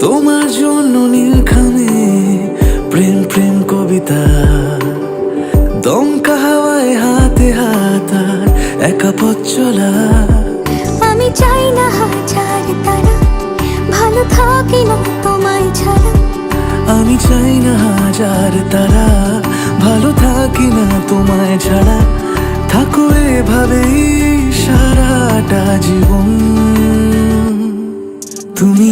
তোমার জন্য নীলখামে প্রেম প্রেম কবিতা, দমকা হাওয়ায় হাতে হাত আর একা পথ চলা। আমি চাই না হাজার তারা, ভালো থাকি না তোমায় ছাড়া। আমি চাই না হাজার তারা, ভালো থাকি না তোমায় ছাড়া। থাকো এভাবেই সারাটা জীবন, তুমি